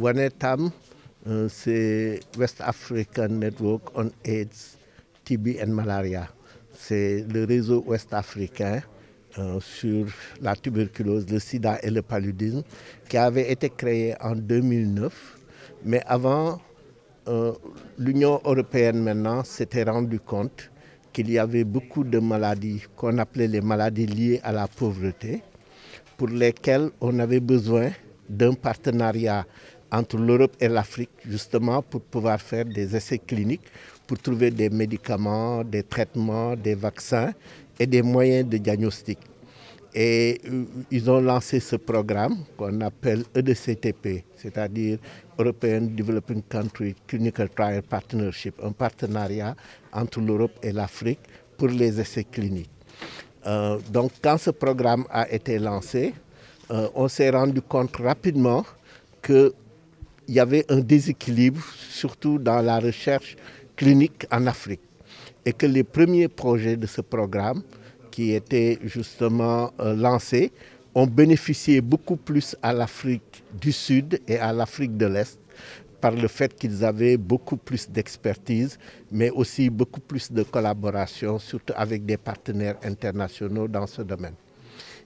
WANETAM, c'est West African Network on AIDS, TB and Malaria. C'est le réseau ouest-africain sur la tuberculose, le sida et le paludisme qui avait été créé en 2009. Mais avant, l'Union européenne maintenant s'était rendu compte qu'il y avait beaucoup de maladies qu'on appelait les maladies liées à la pauvreté, pour lesquelles on avait besoin d'un partenariat entre l'Europe et l'Afrique, justement pour pouvoir faire des essais cliniques, pour trouver des médicaments, des traitements, des vaccins et des moyens de diagnostic. Et ils ont lancé ce programme qu'on appelle EDCTP, c'est-à-dire European Developing Country Clinical Trial Partnership, un partenariat entre l'Europe et l'Afrique pour les essais cliniques. Donc quand ce programme a été lancé, on s'est rendu compte rapidement qu'il y avait un déséquilibre, surtout dans la recherche clinique en Afrique, et que les premiers projets de ce programme qui étaient justement lancés ont bénéficié beaucoup plus à l'Afrique du Sud et à l'Afrique de l'Est par le fait qu'ils avaient beaucoup plus d'expertise, mais aussi beaucoup plus de collaboration, surtout avec des partenaires internationaux dans ce domaine.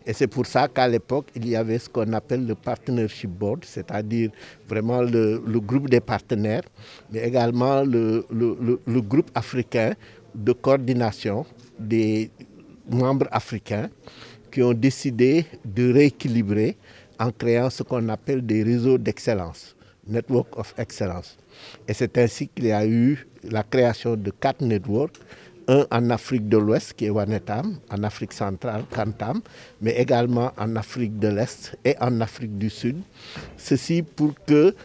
Et c'est pour ça qu'à l'époque, il y avait ce qu'on appelle le Partnership Board, c'est-à-dire vraiment le groupe des partenaires, mais également le groupe africain de coordination des membres africains qui ont décidé de rééquilibrer en créant ce qu'on appelle des réseaux d'excellence, Network of Excellence. Et c'est ainsi qu'il y a eu la création de 4 networks, un en Afrique de l'Ouest qui est WANETAM, en Afrique centrale, CANTAM, mais également en Afrique de l'Est et en Afrique du Sud. Ceci pour que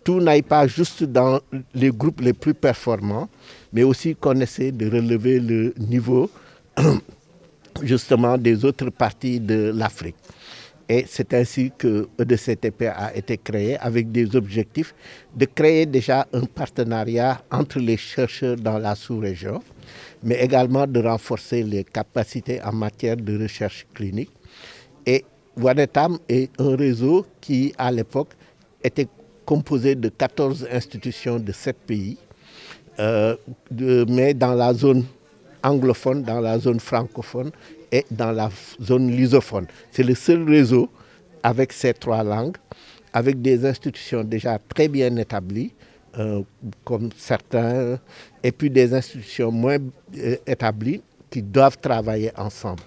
tout n'aille pas juste dans les groupes les plus performants, mais aussi qu'on essaie de relever le niveau justement des autres parties de l'Afrique. Et c'est ainsi que EDCTP a été créé avec des objectifs de créer déjà un partenariat entre les chercheurs dans la sous-région, mais également de renforcer les capacités en matière de recherche clinique. Et WANETAM est un réseau qui, à l'époque, était composé de 14 institutions de 7 pays, mais dans la zone anglophone, dans la zone francophone et dans la zone lusophone. C'est le seul réseau avec ces 3 langues, avec des institutions déjà très bien établies, comme certains, et puis des institutions moins établies qui doivent travailler ensemble.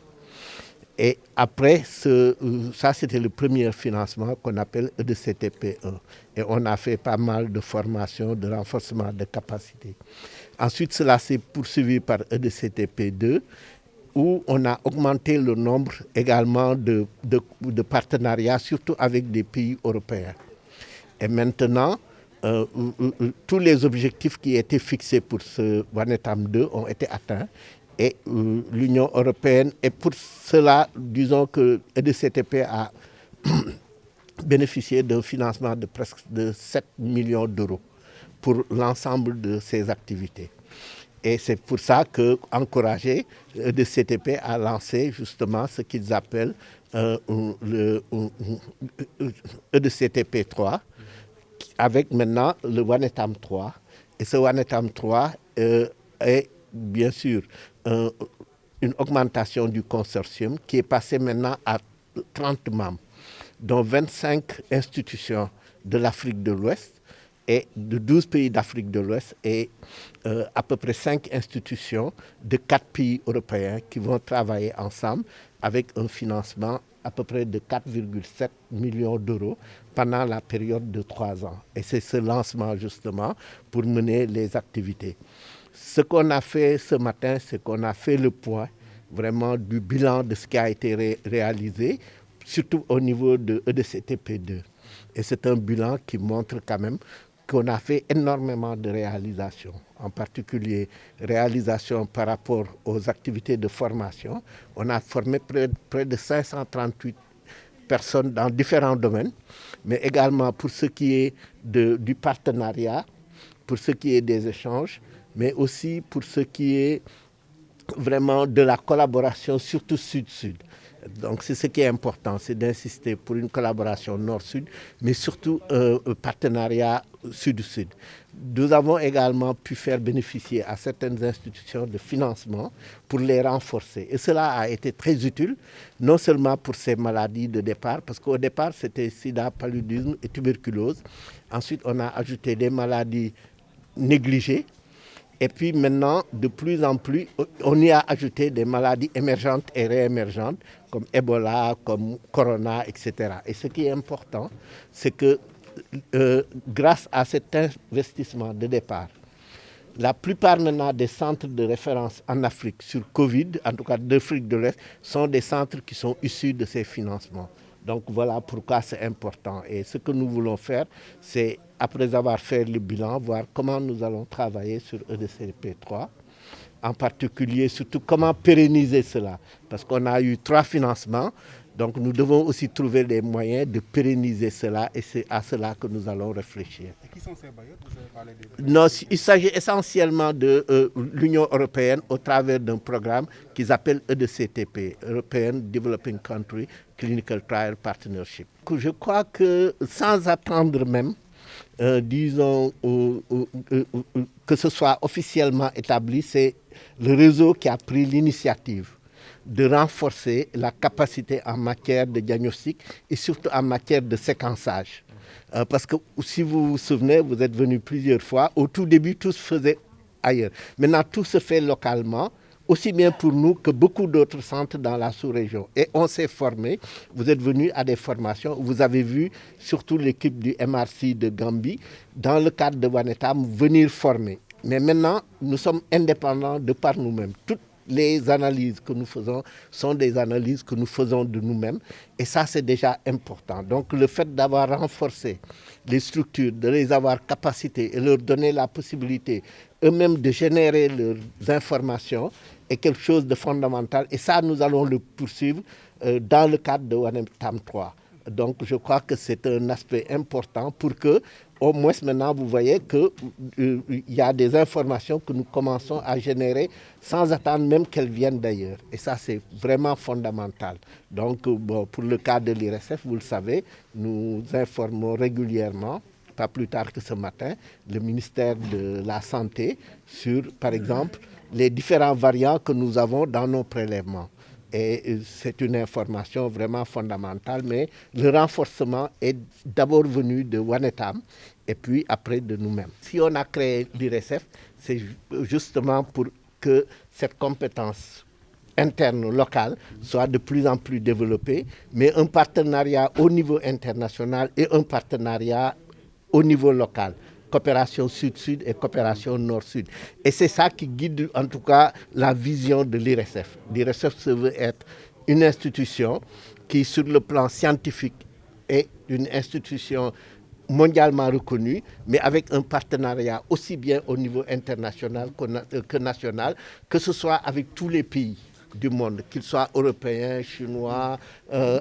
Et après, ça c'était le premier financement qu'on appelle EDCTP1. Et on a fait pas mal de formations, de renforcement de capacités. Ensuite, cela s'est poursuivi par EDCTP2, où on a augmenté le nombre également de partenariats, surtout avec des pays européens. Et maintenant, tous les objectifs qui étaient fixés pour ce WANETAM 2 ont été atteints. Et l'Union européenne, et pour cela, disons que EDCTP a bénéficié d'un financement de presque de 7 millions d'euros pour l'ensemble de ses activités. Et c'est pour ça que, encouragé, EDCTP a lancé justement ce qu'ils appellent le EDCTP 3, avec maintenant le WANETAM 3. Et ce WANETAM 3 est bien sûr une augmentation du consortium qui est passé maintenant à 30 membres, dont 25 institutions de l'Afrique de l'Ouest et de 12 pays d'Afrique de l'Ouest et à peu près 5 institutions de 4 pays européens qui vont travailler ensemble avec un financement à peu près de 4,7 millions d'euros pendant la période de 3 ans. Et c'est ce lancement justement pour mener les activités. Ce qu'on a fait ce matin, c'est qu'on a fait le point vraiment du bilan de ce qui a été réalisé, surtout au niveau de EDCTP2. Et c'est un bilan qui montre quand même qu'on a fait énormément de réalisations, en particulier réalisations par rapport aux activités de formation. On a formé près de 538 personnes dans différents domaines, mais également pour ce qui est du partenariat, pour ce qui est des échanges, mais aussi pour ce qui est vraiment de la collaboration, surtout Sud-Sud. Donc c'est ce qui est important, c'est d'insister pour une collaboration nord-sud, mais surtout un partenariat sud-sud. Nous avons également pu faire bénéficier à certaines institutions de financement pour les renforcer. Et cela a été très utile, non seulement pour ces maladies de départ, parce qu'au départ c'était sida, paludisme et tuberculose. Ensuite on a ajouté des maladies négligées. Et puis maintenant, de plus en plus, on y a ajouté des maladies émergentes et réémergentes, comme Ebola, comme Corona, etc. Et ce qui est important, c'est que grâce à cet investissement de départ, la plupart maintenant des centres de référence en Afrique sur Covid, en tout cas d'Afrique de l'Est, sont des centres qui sont issus de ces financements. Donc voilà pourquoi c'est important. Et ce que nous voulons faire, c'est, après avoir fait le bilan, voir comment nous allons travailler sur EDCP3, en particulier surtout comment pérenniser cela. Parce qu'on a eu 3 financements, donc nous devons aussi trouver des moyens de pérenniser cela et c'est à cela que nous allons réfléchir. Et qui sont ces bailleurs? Vous avez parlé des... Non, il s'agit essentiellement de l'Union européenne au travers d'un programme qu'ils appellent EDCTP, European Developing Country Clinical Trial Partnership. Je crois que sans attendre même, disons, que ce soit officiellement établi, c'est le réseau qui a pris l'initiative de renforcer la capacité en matière de diagnostic et surtout en matière de séquençage. Parce que si vous vous souvenez, vous êtes venu plusieurs fois, au tout début tout se faisait ailleurs. Maintenant tout se fait localement, aussi bien pour nous que beaucoup d'autres centres dans la sous-région. Et on s'est formé, vous êtes venus à des formations, vous avez vu surtout l'équipe du MRC de Gambie, dans le cadre de Wanetam, venir former. Mais maintenant, nous sommes indépendants de par nous-mêmes. Toutes les analyses que nous faisons sont des analyses que nous faisons de nous-mêmes et ça c'est déjà important. Donc le fait d'avoir renforcé les structures, de les avoir capacité et leur donner la possibilité eux-mêmes de générer leurs informations est quelque chose de fondamental et ça nous allons le poursuivre dans le cadre de Wanetam 3. Donc je crois que c'est un aspect important pour que, au moins maintenant, vous voyez qu'il y a des informations que nous commençons à générer sans attendre même qu'elles viennent d'ailleurs. Et ça, c'est vraiment fondamental. Donc, bon, pour le cas de l'IRSF, vous le savez, nous informons régulièrement, pas plus tard que ce matin, le ministère de la Santé sur, par exemple, les différents variants que nous avons dans nos prélèvements. Et c'est une information vraiment fondamentale, mais le renforcement est d'abord venu de Wanetam et puis après de nous-mêmes. Si on a créé l'IRSF, c'est justement pour que cette compétence interne locale soit de plus en plus développée, mais un partenariat au niveau international et un partenariat au niveau local. Coopération sud-sud et coopération nord-sud. Et c'est ça qui guide en tout cas la vision de l'IRSF. L'IRSF se veut être une institution qui, sur le plan scientifique, est une institution mondialement reconnue, mais avec un partenariat aussi bien au niveau international que national, que ce soit avec tous les pays du monde, qu'ils soient européens, chinois,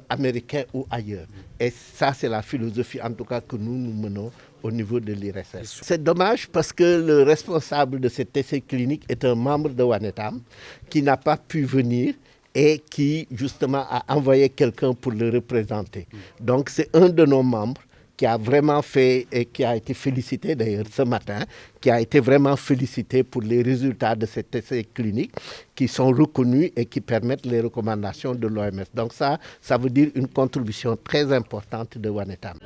américains ou ailleurs. Et ça, c'est la philosophie en tout cas que nous menons au niveau de l'IRSF. C'est dommage parce que le responsable de cet essai clinique est un membre de Wanetam qui n'a pas pu venir et qui justement a envoyé quelqu'un pour le représenter. Donc c'est un de nos membres qui a vraiment fait et qui a été félicité d'ailleurs ce matin, qui a été vraiment félicité pour les résultats de cet essai clinique qui sont reconnus et qui permettent les recommandations de l'OMS. Donc ça veut dire une contribution très importante de Wanetam.